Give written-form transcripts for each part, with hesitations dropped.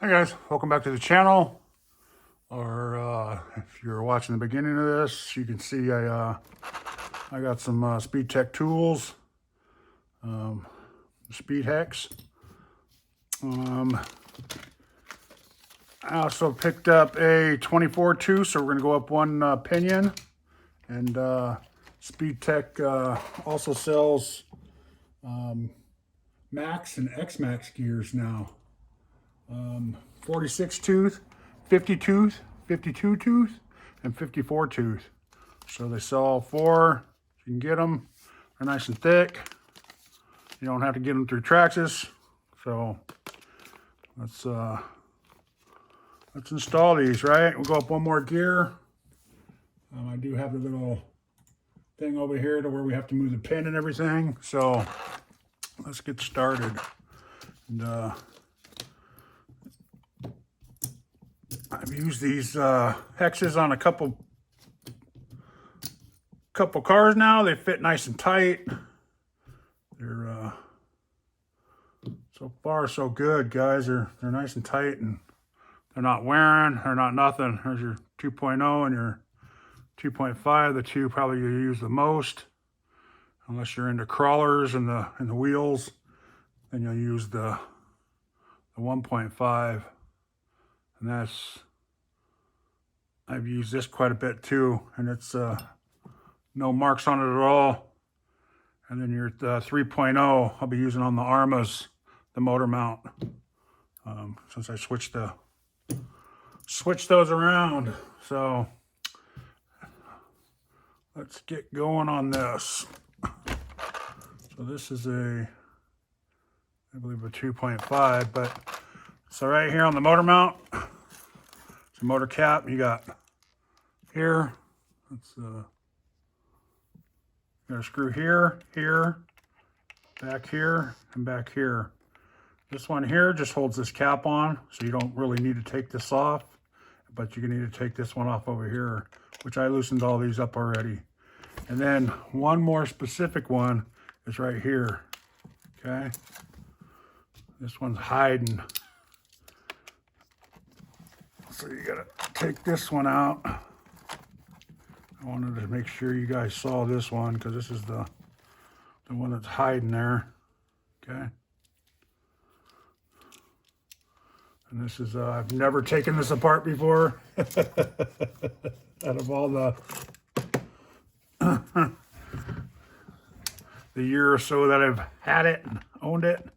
Hi guys, welcome back to the channel. Or if you're watching the beginning of this, you can see I got some SpeedTek tools, speed hex. I also picked up a 24 tooth, so we're going to go up one pinion. And SpeedTek also sells Max and X-Maxx gears now. 46 tooth, 50 tooth, 52 tooth, and 54 tooth. So they sell all four. You can get them. They're nice and thick. You don't have to get them through Traxxas. So let's install these, right? We'll go up one more gear. I do have a little thing over here to where we have to move the pin and everything. So let's get started. And I've used these hexes on a couple cars now. They fit nice and tight. They're so far so good, guys. They're nice and tight, and they're not wearing. They're not nothing. There's your 2.0 and your 2.5. The two probably you use the most, unless you're into crawlers and the wheels. Then you'll use the 1.5. And I've used this quite a bit too, and it's no marks on it at all. And then your 3.0, I'll be using on the arrmas, the motor mount, since I switched those around. So let's get going on this. So this is I believe a 2.5, but so right here on the motor mount, it's a motor cap. You got here, that's got a screw here, back here, and back here. This one here just holds this cap on, so you don't really need to take this off, but you need to take this one off over here, which I loosened all these up already. And then one more specific one is right here, okay? This one's hiding. So you gotta take this one out. I wanted to make sure you guys saw this one, because this is the one that's hiding there, okay? And this is, I've never taken this apart before. Out of all the year or so that I've had it and owned it.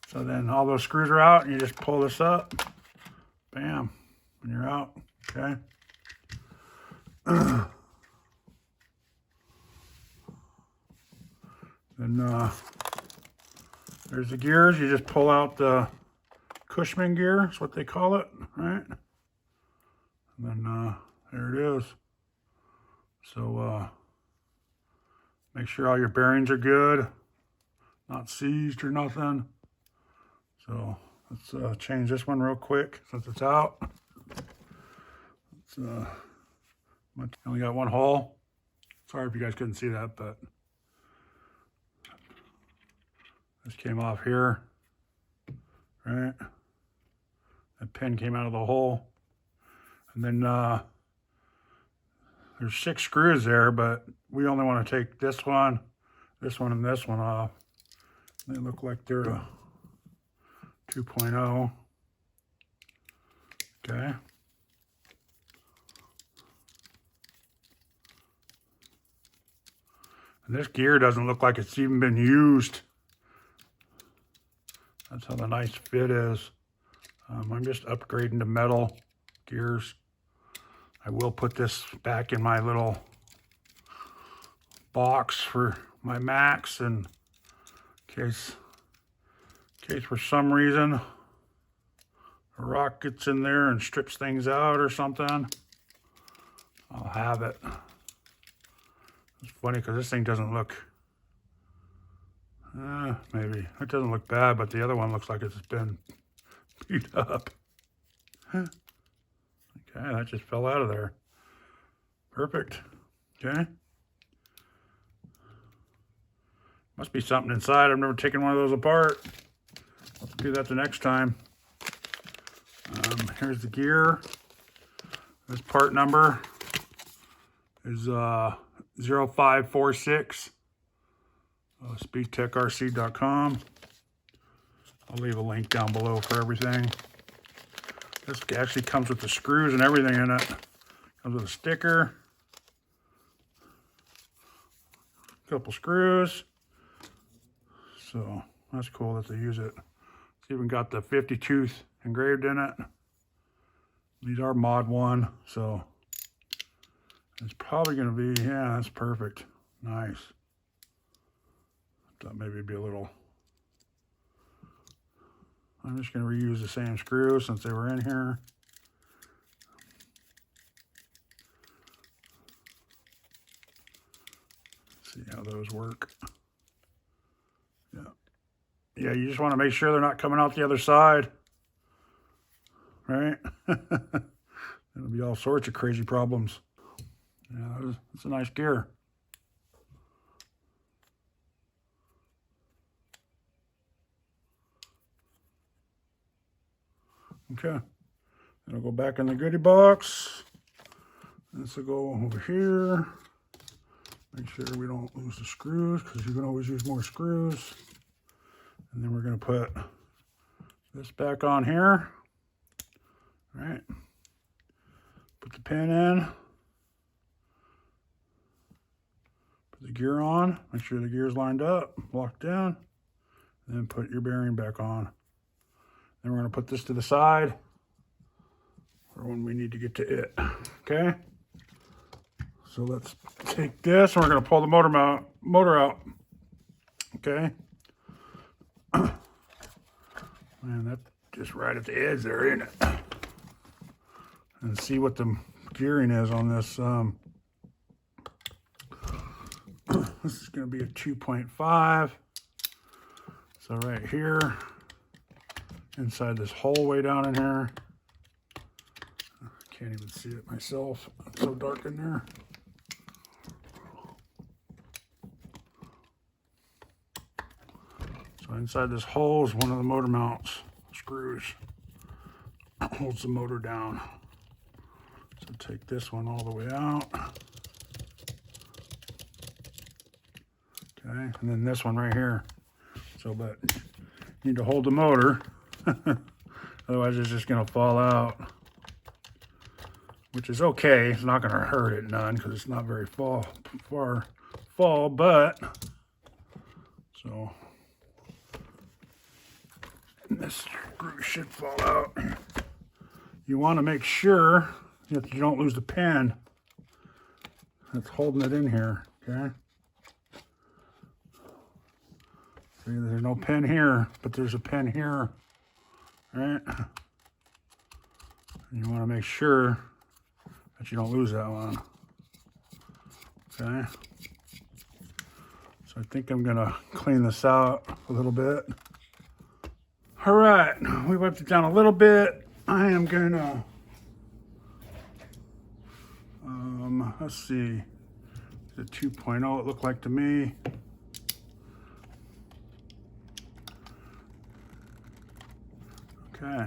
So then all those screws are out, and you just pull this up, bam, and you're out, okay? Then there's the gears. You just pull out the Cushman gear, that's what they call it, right? And then there it is. So make sure all your bearings are good, not seized or nothing. So let's change this one real quick since it's out. I only got one hole. Sorry if you guys couldn't see that, but this came off here, right? That pin came out of the hole. And then there's 6 screws there, but we only want to take this one, and this one off. They look like they're a 2.0. Okay. And this gear doesn't look like it's even been used. That's how the nice fit is. I'm just upgrading to metal gears. I will put this back in my little box for my Max, in case for some reason a rock gets in there and strips things out or something, I'll have it. It's funny because this thing doesn't look, maybe it doesn't look bad, but the other one looks like it's been beat up. Okay, that just fell out of there. Perfect. Okay. Must be something inside. I've never taken one of those apart. Let's do that the next time. Here's the gear. This part number is 0546. SpeedTekRc.com. I'll leave a link down below for everything. This actually comes with the screws and everything in it. Comes with a sticker, a couple screws. So that's cool that they use it. It's even got the 50 tooth engraved in it. These are mod 1, so it's probably going to be, yeah, that's perfect. Nice. Thought maybe it'd be a little. I'm just going to reuse the same screws since they were in here. See how those work. Yeah. Yeah, you just want to make sure they're not coming out the other side. Right? There'll be all sorts of crazy problems. Yeah, it's a nice gear. Okay. It'll go back in the goodie box. This will go over here. Make sure we don't lose the screws because you can always use more screws. And then we're going to put this back on here. All right. Put the pin in. Put the gear on. Make sure the gear's lined up, locked down. And then put your bearing back on. Then we're going to put this to the side for when we need to get to it. Okay. So let's take this and we're going to pull the motor out. Okay. Man, that's just right at the edge there, isn't it? And see what the gearing is on this. This is going to be a 2.5. So right here, inside this hole way down in here. I can't even see it myself. It's so dark in there. So inside this hole is one of the motor mounts screws. Holds the motor down. So take this one all the way out. Okay, and then this one right here. So, but you need to hold the motor. Otherwise it's just going to fall out. Which is okay. It's not going to hurt it none because it's not very far fall, but so this screw should fall out. You want to make sure that you don't lose the pin that's holding it in here, okay? See, there's no pin here, but there's a pin here, right? And you want to make sure that you don't lose that one, okay? So I think I'm gonna clean this out a little bit. All right, we wiped it down a little bit. I am gonna, let's see, the 2.0 it looked like to me. Okay,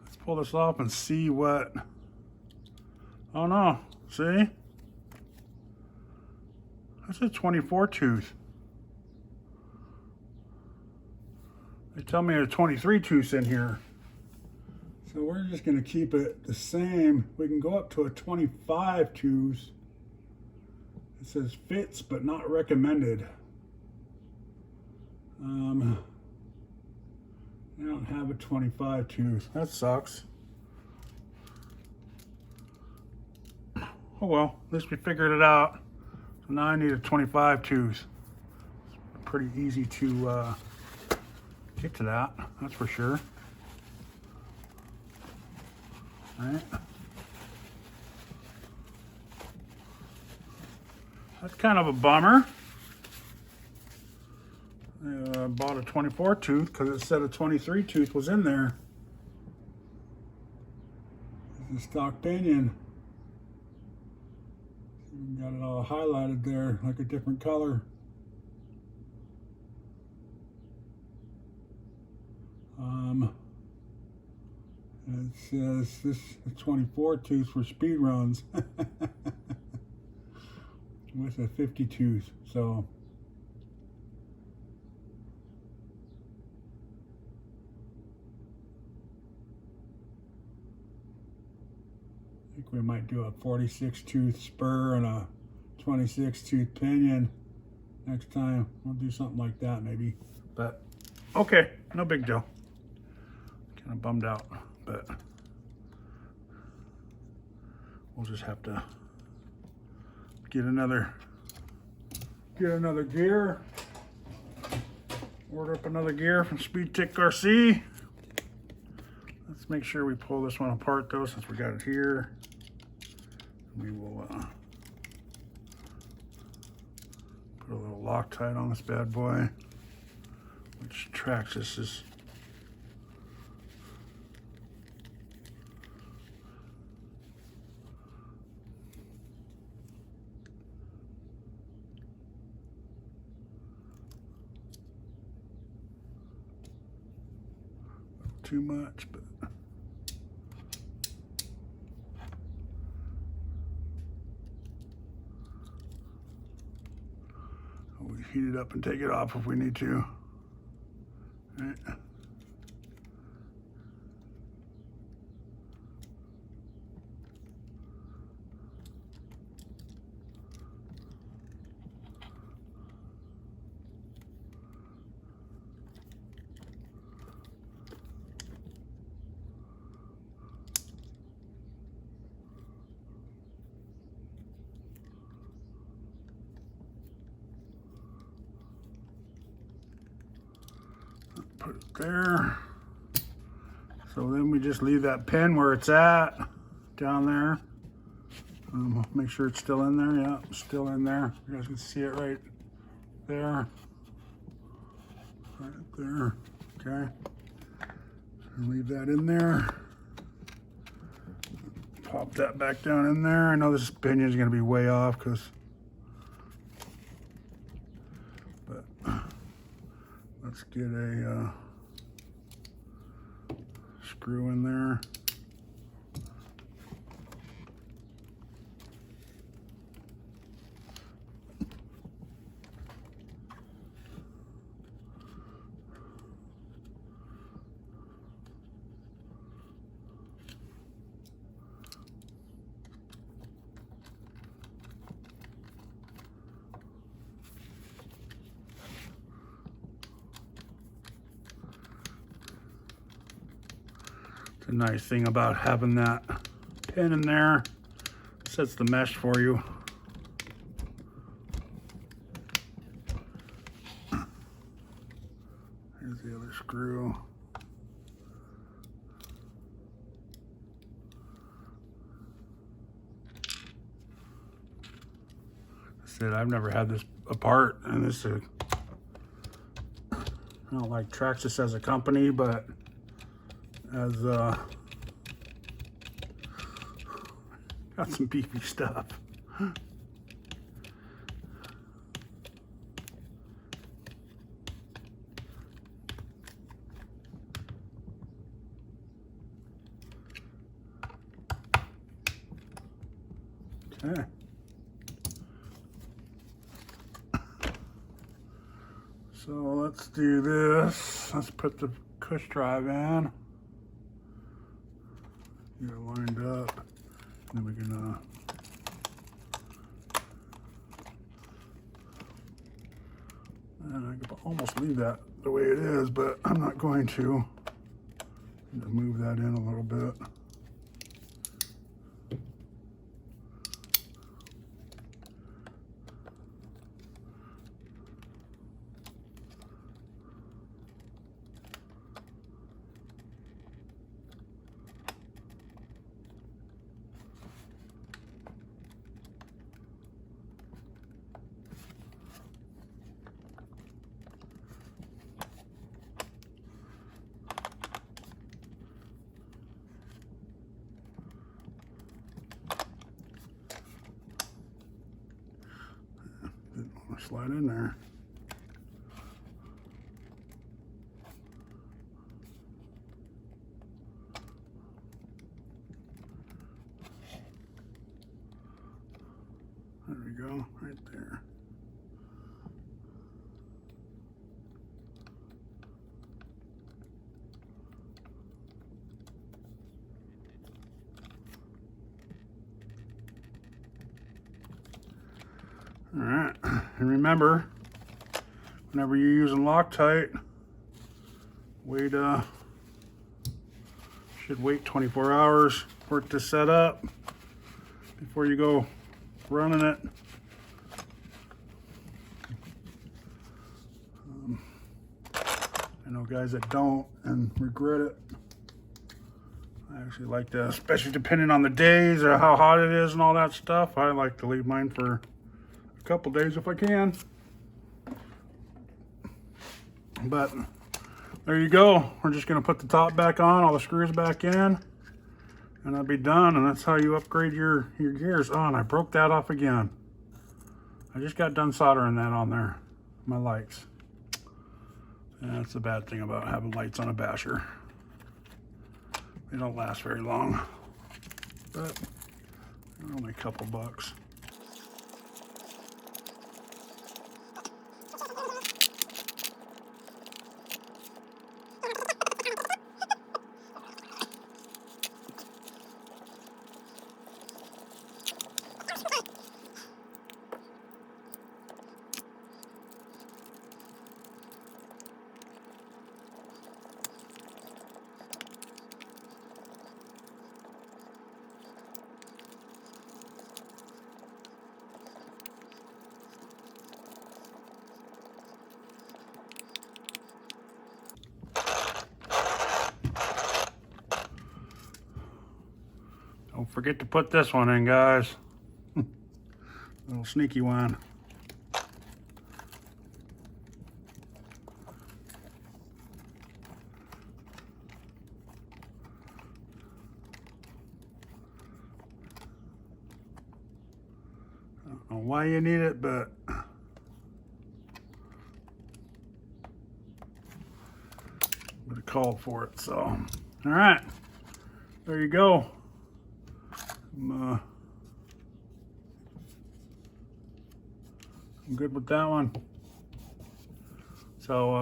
let's pull this off and see what, oh no, see? That's a 24 tooth. They tell me there's 23 tooths in here. So we're just going to keep it the same. We can go up to a 25 tooth. It says fits but not recommended. I don't have a 25 tooth. That sucks. Oh well, at least we figured it out. So now I need a 25 tooth. It's pretty easy to get to that, that's for sure. All right. That's kind of a bummer. I bought a 24 tooth because it said a 23 tooth was in there. The stock pinion. Got it all highlighted there like a different color. It says this is 24 tooth for speed runs with a 50 tooth. So I think we might do a 46 tooth spur and a 26 tooth pinion next time. We'll do something like that maybe. But okay, no big deal. Kind of bummed out, but we'll just have to get another gear. Order up another gear from SpeedTek RC. Let's make sure we pull this one apart though, since we got it here. We will put a little Loctite on this bad boy, which Traxxas is too much, but we heat it up and take it off if we need to. All right. Put it there. So then we just leave that pin where it's at, down there. Make sure it's still in there. Yeah, it's still in there. You guys can see it right there. Right there. Okay. So leave that in there. Pop that back down in there. I know this pinion is going to be way off but let's get a screw in there. The nice thing about having that pin in there, sets the mesh for you. Here's the other screw. I said I've never had this apart, and this is, I don't like Traxxas as a company, but as got some beefy stuff. Okay. So let's do this. Let's put the cush drive in. Get it lined up. Then we can and I could almost leave that the way it is, but I'm not going to. Just move that in a little bit. Slide in there. right there. All right, and remember, whenever you're using Loctite, should wait 24 hours for it to set up before you go running it. I know guys that don't and regret it. I actually like to, especially depending on the days or how hot it is and all that stuff, I like to leave mine for a couple days if I can. But there you go. We're just going to put the top back on, all the screws back in, and that'll be done. And that's how you upgrade your gears. Oh, and I broke that off again. I just got done soldering that on there, my lights. And that's the bad thing about having lights on a basher. They don't last very long, but they're only a couple bucks. Don't forget to put this one in, guys. Little sneaky one. I don't know why you need it, but it called for it. So, all right, there you go. I'm good with that one. So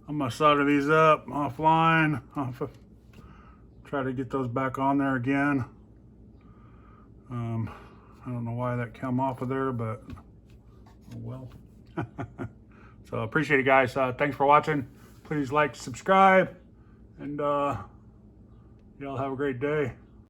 I'm gonna solder these up offline. Try to get those back on there again. I don't know why that came off of there, but oh well. So appreciate it, guys. Thanks for watching. Please like, subscribe, and y'all have a great day.